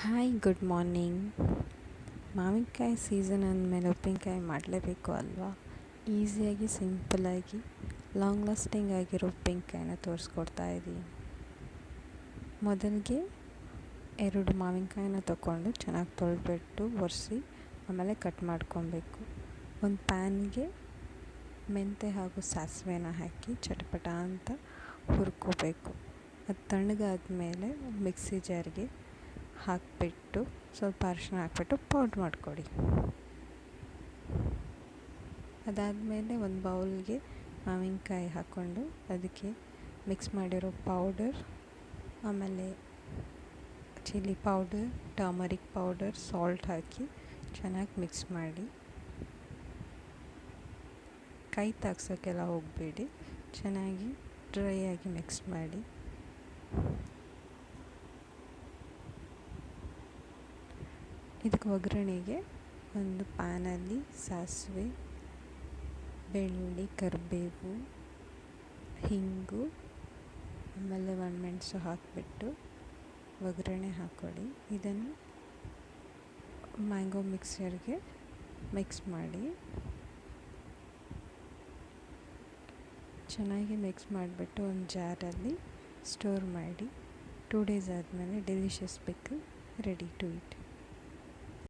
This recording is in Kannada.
Hi good morning. ಮಾವಿನಕಾಯಿ ಸೀಸನ್ ಅಂದಮೇಲೆ ಉಪ್ಪಿನಕಾಯಿ ಮಾಡಲೇಬೇಕು ಅಲ್ವಾ? ಈಸಿಯಾಗಿ ಸಿಂಪಲ್ಲಾಗಿ ಲಾಂಗ್ ಲಾಸ್ಟಿಂಗ್ ಆಗಿರೋ ಉಪ್ಪಿನಕಾಯಿನ ತೋರಿಸ್ಕೊಡ್ತಾ ಇದ್ದೀನಿ. ಮೊದಲಿಗೆ 2 ಮಾವಿನಕಾಯಿನ ತೊಗೊಂಡು ಚೆನ್ನಾಗಿ ತೊಳೆದ್ಬಿಟ್ಟು ಒರೆಸಿ ಆಮೇಲೆ ಕಟ್ ಮಾಡ್ಕೊಬೇಕು. ಒಂದು ಪ್ಯಾನ್ಗೆ ಮೆಂತ್ಯ ಹಾಗೂ ಸಾಸಿವೆನ ಹಾಕಿ ಚಟಪಟ ಅಂತ ಹುರ್ಕೋಬೇಕು. ಅದು ತಣ್ಣಗಾದ್ಮೇಲೆ ಮಿಕ್ಸಿ ಜಾರ್ಗೆ ಹಾಕಿಬಿಟ್ಟು ಸ್ವಲ್ಪ ಅರಿಶಿನ ಹಾಕ್ಬಿಟ್ಟು ಪೌಡ್ರ್ ಮಾಡಿಕೊಡಿ. ಅದಾದಮೇಲೆ ಒಂದು ಬೌಲ್ಗೆ ಮಾವಿನಕಾಯಿ ಹಾಕ್ಕೊಂಡು ಅದಕ್ಕೆ ಮಿಕ್ಸ್ ಮಾಡಿರೋ ಪೌಡರ್, ಆಮೇಲೆ chilli powder, turmeric powder, salt ಹಾಕಿ ಚೆನ್ನಾಗಿ ಮಿಕ್ಸ್ ಮಾಡಿ. ಕೈ ತಾಗ್ಸೋಕ್ಕೆಲ್ಲ ಹೋಗಬೇಡಿ, ಚೆನ್ನಾಗಿ ಡ್ರೈ ಆಗಿ ಮಿಕ್ಸ್ ಮಾಡಿ. ಇದಕ್ಕೆ ಒಗ್ಗರಣೆಗೆ ಒಂದು ಪ್ಯಾನಲ್ಲಿ ಸಾಸಿವೆ, ಬೆಳ್ಳುಳ್ಳಿ, ಕರಿಬೇವು, ಹಿಂಗು, ಆಮೇಲೆ ಒಣಮೆಣಸು ಹಾಕಿಬಿಟ್ಟು ಒಗ್ಗರಣೆ ಹಾಕ್ಕೊಳ್ಳಿ. ಇದನ್ನು ಮ್ಯಾಂಗೋ ಮಿಕ್ಸರ್ಗೆ ಮಿಕ್ಸ್ ಮಾಡಿ. ಚೆನ್ನಾಗಿ ಮಿಕ್ಸ್ ಮಾಡಿಬಿಟ್ಟು ಒಂದು ಜಾರಲ್ಲಿ ಸ್ಟೋರ್ ಮಾಡಿ. 2 ಡೇಸ್ ಆದಮೇಲೆ delicious pickle ready to heat.